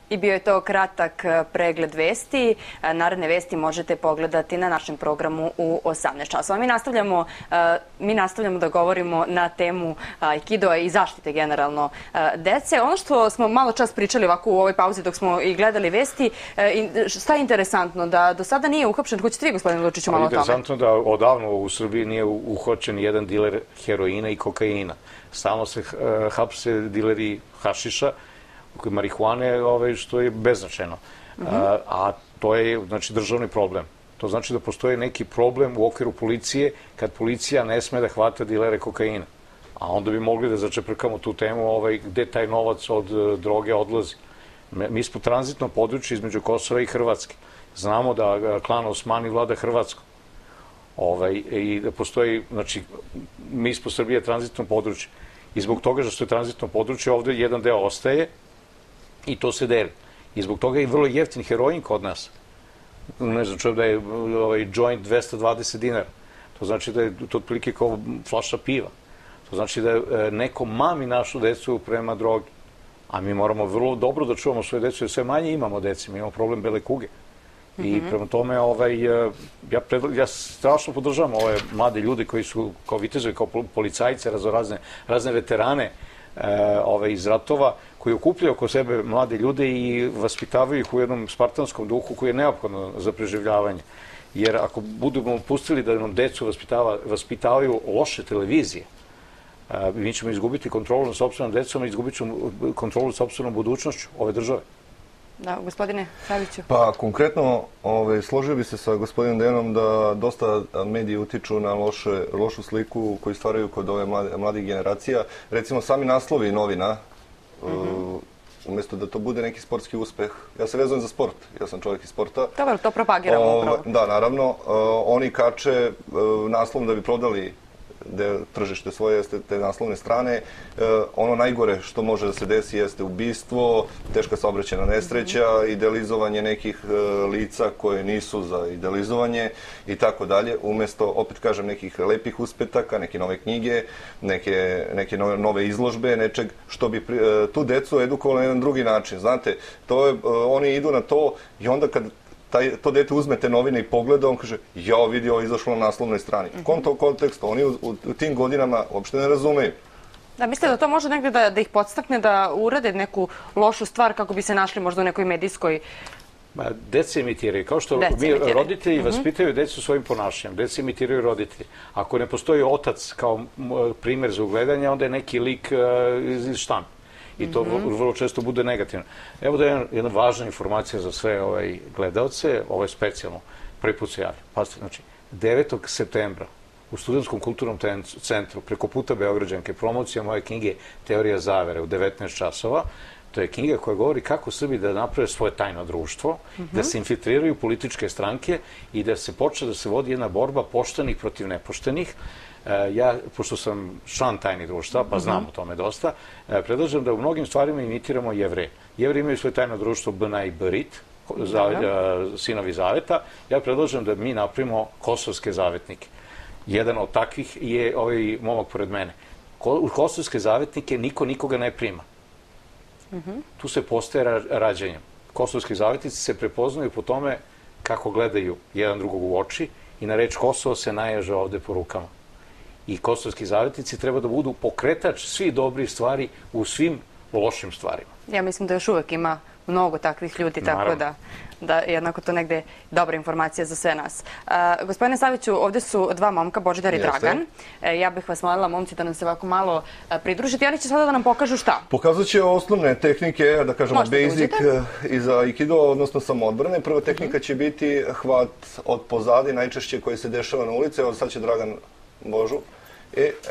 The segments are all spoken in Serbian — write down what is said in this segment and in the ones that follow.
I bio je to kratak pregled vesti. Naredne vesti možete pogledati na našem programu u 18 časova. Mi nastavljamo da govorimo na temu aikidoa i zaštite generalno dece. Ono što smo malo čas pričali ovako u ovoj pauzi dok smo i gledali vesti, šta je interesantno? Da do sada nije uhapšen, hoćete vi, gospodine Lučiću, malo o tome? Interesantno da odavno u Srbiji nije uhvaćen jedan diler heroina i kokaina. Stalno se hapse dileri hašiša, marihuane, što je beznačajno. A to je, znači, državni problem. To znači da postoji neki problem u okviru policije kad policija ne sme da hvata dilere kokaina. A onda bi mogli da začeprkamo tu temu gde taj novac od droge odlazi. Mi smo tranzitno područje između Kosova i Hrvatske. Znamo da klan Osmani vlada Hrvatskom. I da postoji, znači, mi smo Srbije tranzitno područje. I zbog toga što je tranzitno područje, ovde jedan deo ostaje i to se deli. I zbog toga je vrlo jeftin heroin kod nas. Ne znam, čujem da je joint 220 dinara. To znači da je to otprilike kao flaša piva. To znači da neko mami našu decu prema drogi. A mi moramo vrlo dobro da čuvamo svoje decu, jer sve manje imamo deci. Mi imamo problem bele kuge. I prema tome, ja strašno podržavam ove mlade ljude koji su kao vitezovi, kao policajce, razne veterane iz ratova, koji okupljaju oko sebe mlade ljude i vaspitavaju ih u jednom spartanskom duhu koji je neophodno za preživljavanje. Jer ako budemo pustili da nam decu vaspitavaju loše televizije, mi ćemo izgubiti kontrolu nad sopstvenom decom i izgubit ćemo kontrolu nad sopstvenom budućnošću ove države. Da, gospodine Saviću. Pa, konkretno, složio bi se sa gospodinom Dejanom da dosta mediji utiču na lošu sliku koju stvaraju kod ove mladih generacija. Recimo, sami naslovi novina, umjesto da to bude neki sportski uspeh. Ja se vezujem za sport, ja sam čovjek iz sporta. Dobro, to propagiramo upravo. Da, naravno. Oni kače naslovom da bi prodali tržište svoje, te naslovne strane. Ono najgore što može da se desi jeste ubistvo, teška saobraćajna nesreća, idealizovanje nekih lica koje nisu za idealizovanje i tako dalje. Umjesto, opet kažem, nekih lepih uspetaka, neke nove knjige, neke nove izložbe, nečeg što bi tu decu edukovalo na jedan drugi način. Znate, oni idu na to i onda kad to dete uzmete novine i pogleda, on kaže, jao, vidi, ovo je izašlo na naslovnoj strani. U kom to kontekstu? Oni u tim godinama uopšte ne razumeju. Da, mislite da to može negde da ih podstakne da urade neku lošu stvar kako bi se našli možda u nekoj medijskoj... Deca imitiraju. Kao što mi roditelji vaspitaju decu svojim ponašanjem. Deca imitiraju roditelji. Ako ne postoji otac kao primer za ugledanje, onda je neki lik iz štampe. I to vrlo često bude negativno. Evo da je jedna važna informacija za sve gledalce, ovo je specijalno, prvi put se javlja. Pazite, znači, 9. septembra u Studentskom kulturnom centru preko puta Beograđanke promocija moje knjige Teorija zavere u 19 časova. To je knjiga koja govori kako Srbi da naprave svoje tajno društvo, da se infiltriraju političke stranke i da se počne da se vodi jedna borba poštenih protiv nepoštenih. Ja, pošto sam član tajnih društva, pa znam o tome dosta, predlažem da u mnogim stvarima imitiramo Jevreje. Jevreji imaju svoje tajno društvo Bna i Brit, sinovi zaveta. Ja predlažem da mi napravimo kosovske zavetnike. Jedan od takvih je ovaj momak pored mene. U kosovske zavetnike niko nikoga ne prima. Tu se postaje rađanjem. Kosovski zavetnici se prepoznaju po tome kako gledaju jedan drugog u oči i na reč Kosovo se naježe ovde po rukama. I kosovski zavetnici treba da budu pokretač svih dobrih stvari u svim lošim stvarima. Ja mislim da još uvek ima mnogo takvih ljudi, tako da jednako to negde dobra informacija za sve nas. Gospodine Saviću, ovde su dva momka, Božidar i Dragan. Ja bih vas molila, momci, da nam se ovako malo pridružite. Oni će sada da nam pokažu šta? Pokazat će osnovne tehnike, da kažemo basic i za aikido, odnosno samoodbrane. Prva tehnika će biti hvat od pozadi, najčešće koji se dešava na ulici. Evo sad će Dragan Božu.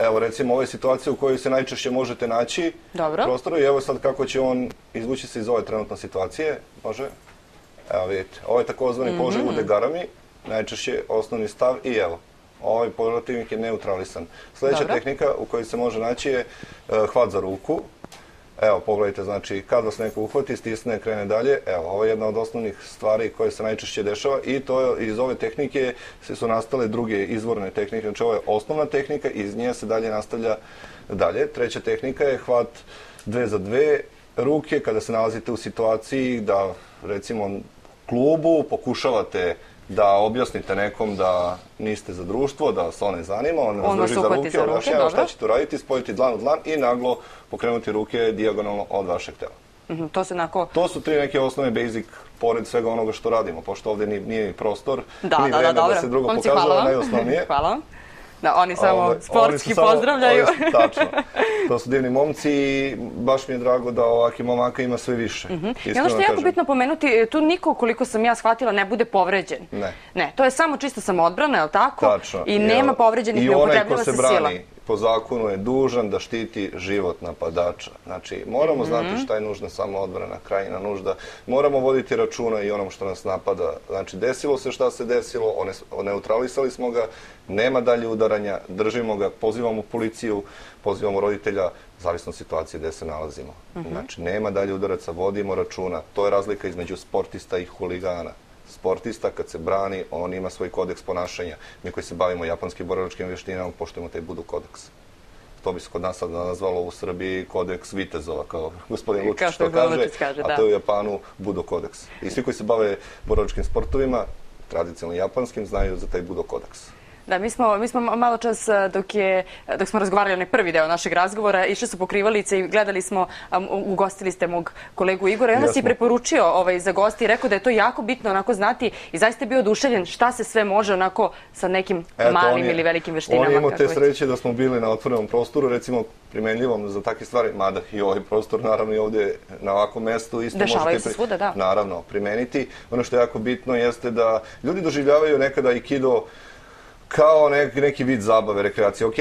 Evo, recimo, ove situacije u kojoj se najčešće možete naći prostoru i evo sad kako će on izvući se iz ove trenutne situacije. Može? Evo, vidite. Ovo je takozvani položaj udegarami, najčešće osnovni stav i evo. Ovaj protivnik je neutralisan. Sljedeća tehnika u kojoj se može naći je hvat za ruku. Evo, pogledajte, znači, kad vas neko uhvati, stisne, krene dalje. Evo, ovo je jedna od osnovnih stvari koje se najčešće dešava i to iz ove tehnike su nastale druge izvorne tehnike. Znači, ovo je osnovna tehnika i iz nje se dalje nastavlja dalje. Treća tehnika je hvat 2 za 2, ruke kada se nalazite u situaciji da, recimo, klubu pokušavate da objasnite nekom da niste za društvo, da se on ne zanima, on vas drži za ruke, objašnjava šta ćete uraditi, spojiti dlan u dlan i naglo pokrenuti ruke dijagonalno od vašeg tela. To su tri neke osnove basic, pored svega onoga što radimo, pošto ovde nije ni prostor, ni vreme da se drugo pokazuje, najosnovnije. Hvala vam. Da, oni samo sportski pozdravljaju. Tačno. To su divni momci i baš mi je drago da ovakvih momaka ima sve više. I ono što je jako bitno pomenuti, tu niko, koliko sam ja shvatila, ne bude povređen. Ne, to je samo čisto samoodbrana, je li tako? Tačno. I nema povređenih, ne upotrebljava se sila. I onaj ko se brani po zakonu je dužan da štiti život napadača. Znači, moramo znati šta je nužna samoodbrana, krajnja nužda. Moramo voditi računa i onom što nas napada. Znači, desilo se šta se desilo, neutralisali smo ga, nema dalje udaranja, držimo ga, pozivamo policiju, pozivamo roditelja, zavisno od situacije gde se nalazimo. Znači, nema dalje udaraca, vodimo računa. To je razlika između sportista i huligana. Sportista, kad se brani, on ima svoj kodeks ponašanja. Mi koji se bavimo japanskim borilačkim vještinama, poštujemo taj budo kodeks. To bi se kod nas sad nazvalo u Srbiji kodeks vitezova, kao gospodin Lučić to kaže, a to je u Japanu budo kodeks. I svi koji se bave borilačkim sportovima, tradicionalno japanskim, znaju za taj budo kodeks. Da, mi smo malo čas, dok smo razgovarali onaj prvi deo našeg razgovora, išli su pokrivalice i gledali smo, ugostili ste mog kolegu Igora i onda si preporučio za gosti i rekao da je to jako bitno onako znati i zaista je bio oduševljen šta se sve može onako sa nekim malim ili velikim veštinama. On je imao te sreće da smo bili na otvorenom prostoru, recimo primenljivom za takve stvari, mada i ovaj prostor, naravno i ovdje na ovakvom mestu isto možete naravno primeniti. Ono što je jako bitno jeste da ljudi doživljavaju nekada aikido kao neki vid zabave, rekreacije. Ok,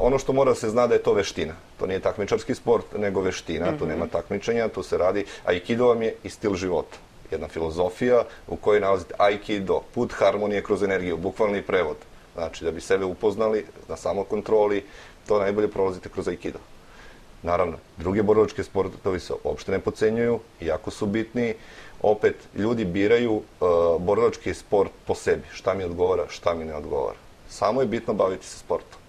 ono što mora se zna da je to veština. To nije takmičarski sport, nego veština. Tu nema takmičenja, tu se radi. Aikido vam je i stil života. Jedna filozofija u kojoj nalazite aikido, put harmonije kroz energiju, bukvalni prevod. Znači, da bi sebe upoznali na samokontroli, to najbolje prolazite kroz aikido. Naravno, druge borilačke sportovi se uopšte ne podcenjuju, jako su bitni. Opet, ljudi biraju borilački sport po sebi. Šta mi odgovara, šta mi ne odgovara. Samo je bitno baviti se sportom.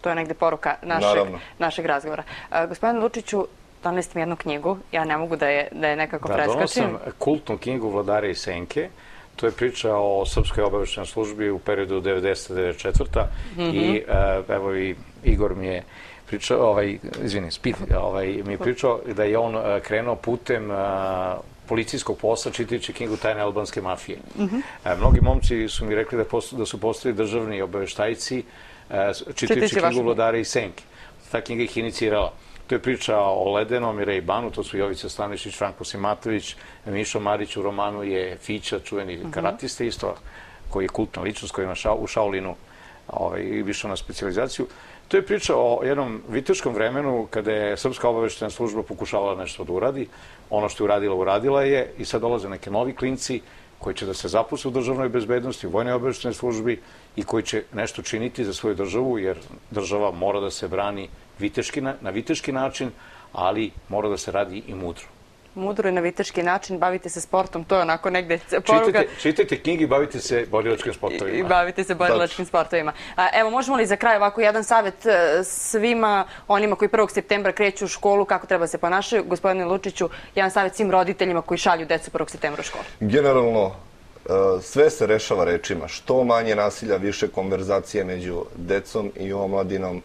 To je negde poruka našeg razgovora. Gospodine Lučiću, doneli ste mi jednu knjigu. Ja ne mogu da je nekako preskačim. Donao sam kultnu knjigu Vladare i senke. To je priča o Srpskoj obaveštajnoj službi u periodu 90-94. I evo i Igor mi je pričao, Spit mi je pričao da je on krenuo putem policijskog posla čitajući knjigu Tajne albanske mafije. Mnogi momci su mi rekli da su postali državni obaveštajci čitajući knjigu Vladare i senke. Ta knjiga ih inicirala. To je priča o Ledenom i Rejbanu, to su Jovica Stanišić, Franko Simatović, Mišo Marić u romanu je Fića, čuveni karatista isto, koji je kultna ličnost, koji je u Shaolinu išao na specijalizaciju. To je priča o jednom viteškom vremenu kada je Srpska obaveštajna služba pokušavala nešto da uradi. Ono što je uradila, uradila je i sad dolaze neki novi klinci koji će da se zaposle u državnoj bezbednosti, u vojnoj obaveštajnoj službi i koji će nešto činiti za svoju državu, jer država mora da se brani na viteški način, ali mora da se radi i mudro. Mudro i na viteški način, bavite se sportom, to je onako negde poruka. Čitajte knjige i bavite se borilačkim sportovima. I bavite se borilačkim sportovima. Evo, možemo li za kraj ovako jedan savjet svima onima koji 1. septembra kreću u školu, kako treba se ponašaju? Gospodine Lučiću, jedan savjet svim roditeljima koji šalju decu 1. septembra u školu. Generalno, sve se rešava rečima. Što manje nasilja, više konverzacije među decom i omladinom,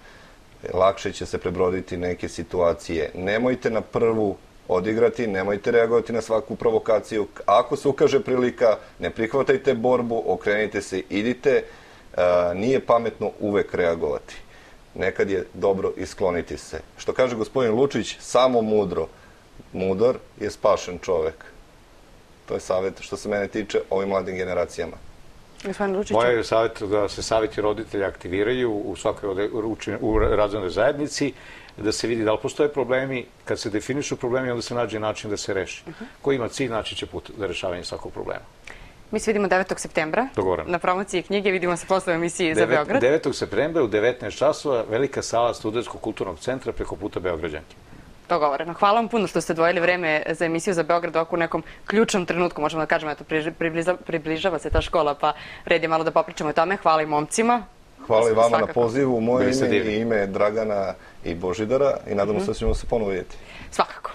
lakše će se prebroditi neke situacije. Nemojte na prvu odigrati, nemojte reagovati na svaku provokaciju. Ako se ukaže prilika, ne prihvatajte borbu, okrenite se, idite. Nije pametno uvek reagovati. Nekad je dobro iskloniti se. Što kaže gospodin Lučić, samo mudro. Mudar je spašen čovek. To je savjet što se mene tiče ovim mladim generacijama. Moje je savjet da se savjeti roditelja aktiviraju u svakoj razrednoj zajednici, da se vidi da li postoje problemi. Kad se definišu problemi, onda se nađe način da se reši. Ko ima cilj, naći će put za rešavanje svakog problema. Mi se vidimo 9. septembra na promociji knjige. Vidimo se posle emisiji za Beograd. 9. septembra u 19 časova, velika sala Studentskog kulturnog centra preko puta Beograđanke. Dogovoreno. Hvala vam puno što ste odvojili vreme za emisiju za Beograd ovako u nekom ključnom trenutku. Možemo da kažemo, eto, približava se ta škola, pa red je malo da popričamo o tome. Hvala i momcima. Hvala i vama na pozivu. Moje ime i ime Dragana i Božidara i nadamo se da ćemo se ponovo vidjeti. Svakako.